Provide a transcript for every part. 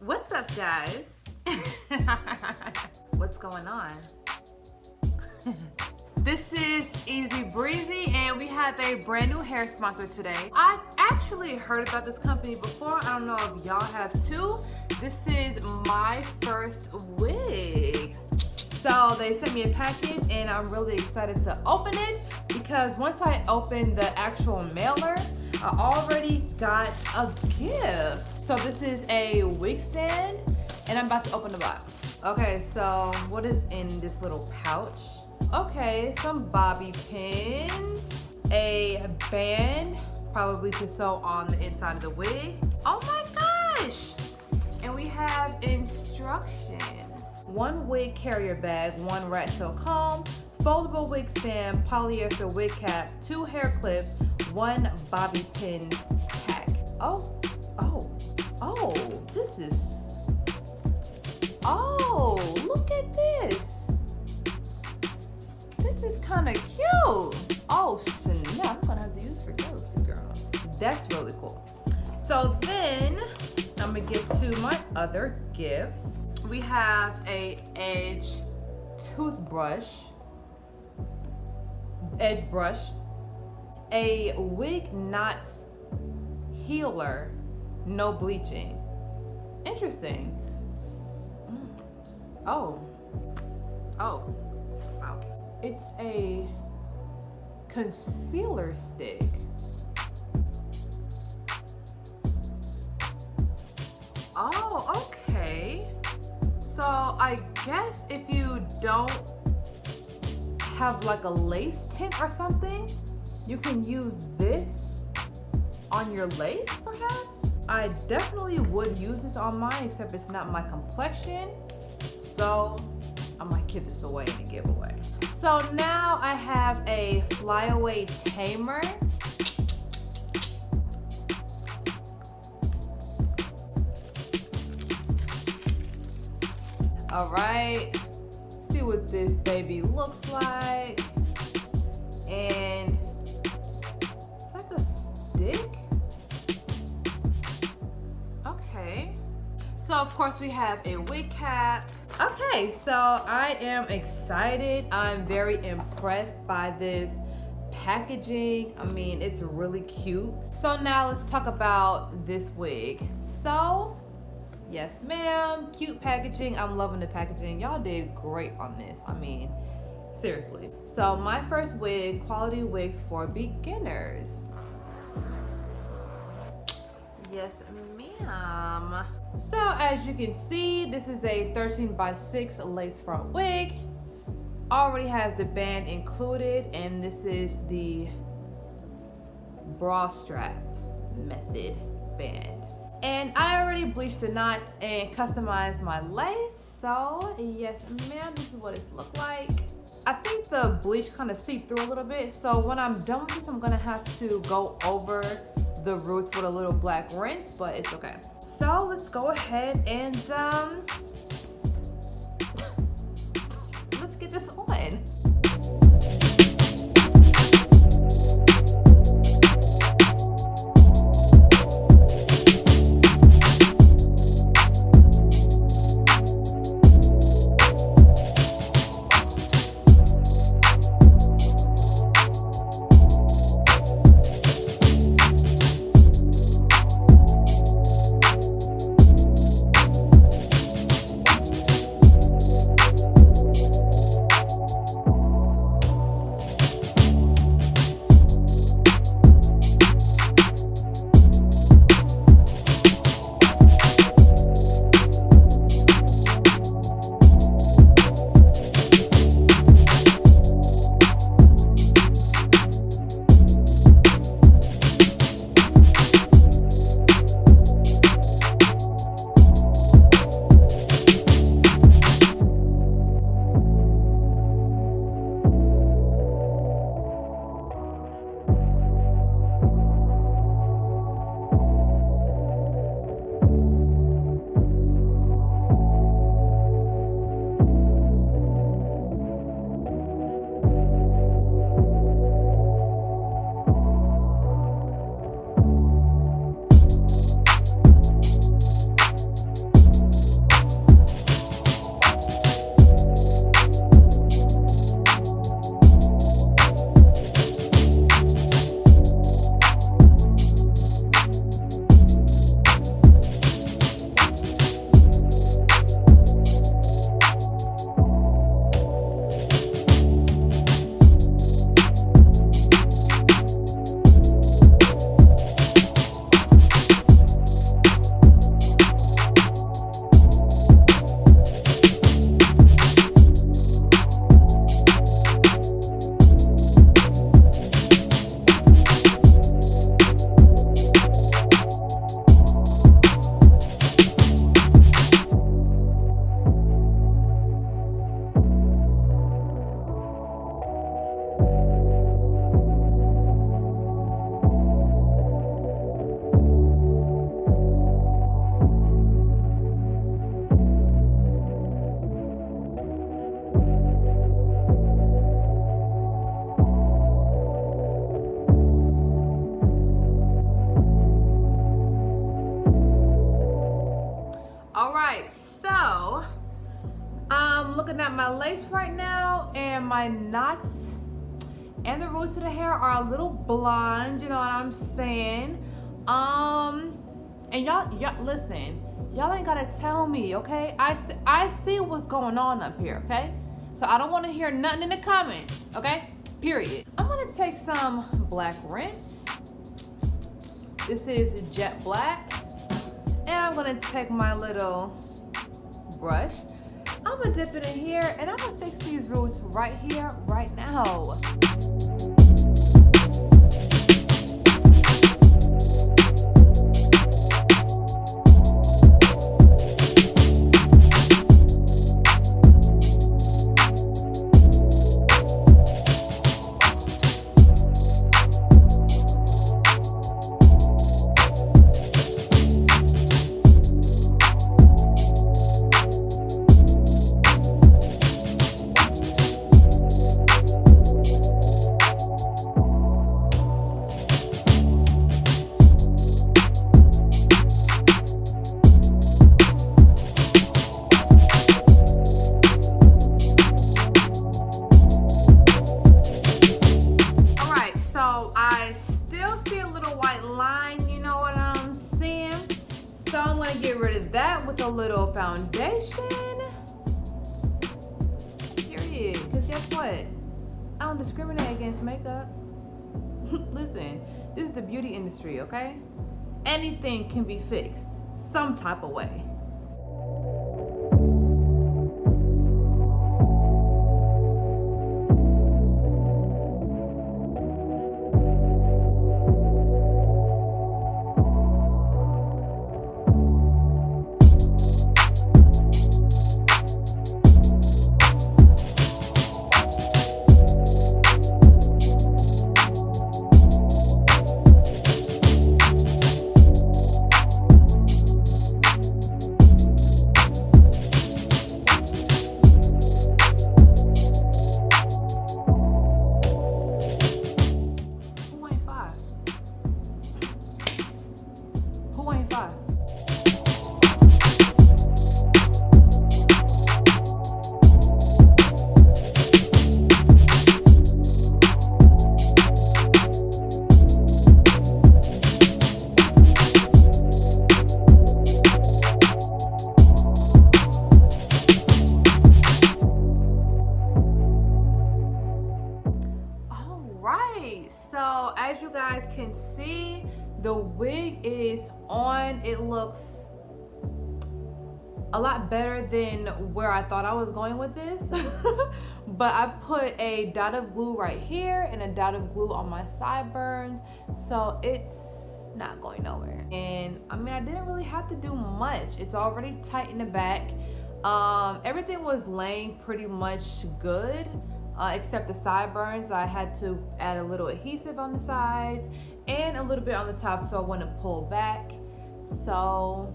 What's up, guys? What's going on? This is Easy Breezy, and we have a brand new hair sponsor today. I've actually heard about this company before. I don't know if y'all have too. This is Myfirstwig. So they sent me a package, and I'm really excited to open it because once I open the actual mailer, I already got a gift. So this is a wig stand, and I'm about to open the box. Okay, so what is in this little pouch? Okay, some bobby pins, a band, probably to sew on the inside of the wig. Oh my gosh! And we have instructions. 1 wig carrier bag, 1 rat tail comb, foldable wig stand, polyester wig cap, 2 hair clips, 1 bobby pin pack. This is, look at this. This is kind of cute. Oh snap, I'm gonna have to use for ghosts, girl. That's really cool. So then, I'm gonna get to my other gifts. We have a edge brush, a wig knots healer, no bleaching. Interesting. Oh, wow. It's a concealer stick. Oh, okay. So I guess if you don't have like a lace tint or something, you can use this on your lace perhaps? I definitely would use this on mine, except it's not my complexion. So I might give this away in a giveaway. So now I have a flyaway tamer. All right, see what this baby looks like. And it's like a stick. Okay. So of course we have a wig cap. Okay, so I am excited. I'm very impressed by this packaging. I mean, it's really cute. So now let's talk about this wig. So, yes ma'am, cute packaging. I'm loving the packaging. Y'all did great on this. I mean, seriously. So Myfirstwig, quality wigs for beginners. Yes ma'am. So as you can see, this is a 13x6 lace front wig. Already has the band included, and this is the bra strap method band. And I already bleached the knots and customized my lace. So yes ma'am, this is what it looked like. I think the bleach kind of seeped through a little bit, so when I'm done with this, I'm gonna have to go over the roots with a little black rinse, but it's okay. So let's go ahead and let's get this on. All right, so I'm looking at my lace right now, and my knots and the roots of the hair are a little blonde, you know what I'm saying? And y'all listen, y'all ain't gotta tell me, okay? I see what's going on up here, okay? So I don't want to hear nothing in the comments, okay? Period. I'm gonna take some black rinse. This is jet black, and I'm gonna take my little brush. I'm gonna dip it in here, and I'm gonna fix these roots right here, right now. Get rid of that with a little foundation. Period. Because guess what? I don't discriminate against makeup. Listen, this is the beauty industry, okay? Anything can be fixed some type of way. So as you guys can see, the wig is on. It looks a lot better than where I thought I was going with this. But I put a dot of glue right here and a dot of glue on my sideburns, so it's not going nowhere. And I mean, I didn't really have to do much. It's already tight in the back. Everything was laying pretty much good. Except the sideburns. I had to add a little adhesive on the sides and a little bit on the top so I wouldn't pull back. So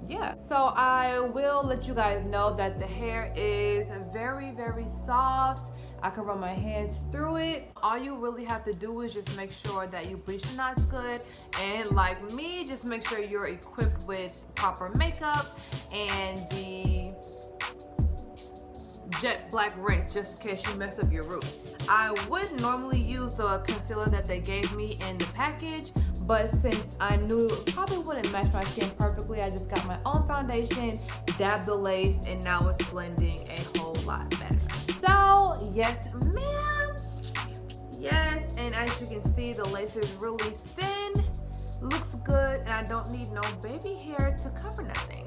yeah, so I will let you guys know that the hair is very, very soft. I can run my hands through it. All you really have to do is just make sure that you bleach the knots good, and like me, just make sure you're equipped with proper makeup and the jet black rinse, just in case you mess up your roots. I would normally use the concealer that they gave me in the package, but since I knew it probably wouldn't match my skin perfectly, I just got my own foundation, dabbed the lace, and now it's blending a whole lot better. So yes ma'am, yes, and as you can see, the lace is really thin, looks good, and I don't need no baby hair to cover nothing.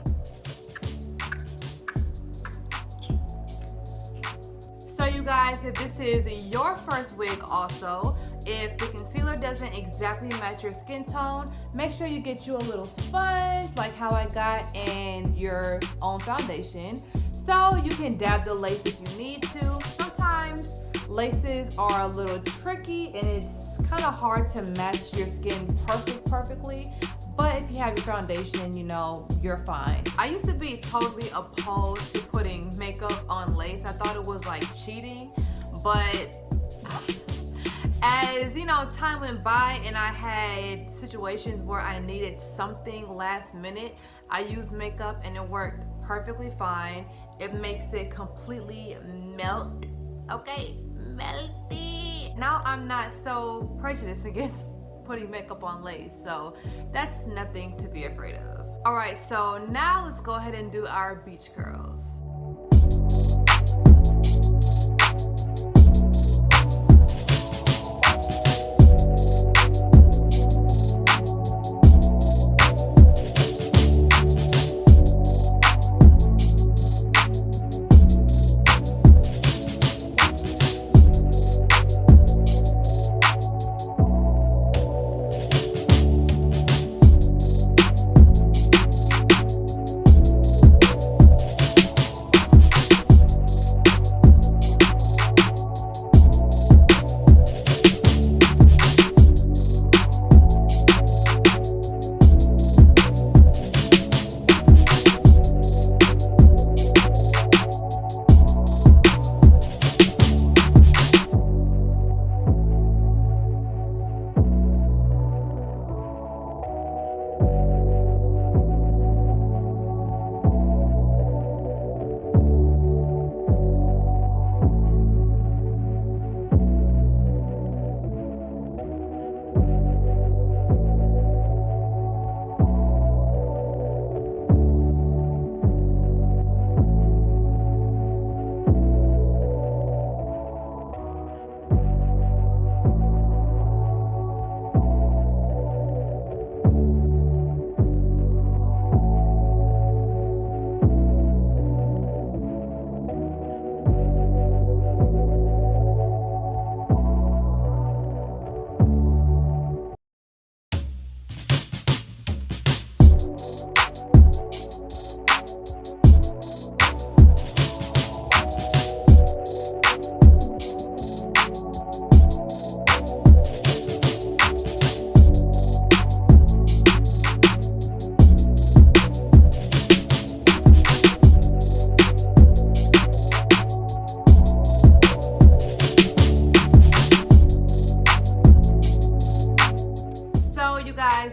So you guys, if this is your first wig also, if the concealer doesn't exactly match your skin tone, make sure you get you a little sponge like how I got in your own foundation, so you can dab the lace if you need to. Sometimes laces are a little tricky and it's kind of hard to match your skin perfectly. But if you have your foundation, you know, you're fine. I used to be totally opposed to putting makeup on lace. I thought it was like cheating, but As you know, time went by and I had situations where I needed something last minute. I used makeup and it worked perfectly fine. It makes it completely melt, okay, melty. Now I'm not so prejudiced against putting makeup on lace, so that's nothing to be afraid of. All right, so now let's go ahead and do our beach curls.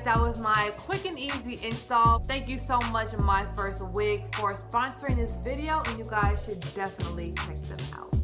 That was my quick and easy install. Thank you so much, Myfirstwig, for sponsoring this video, and you guys should definitely check them out.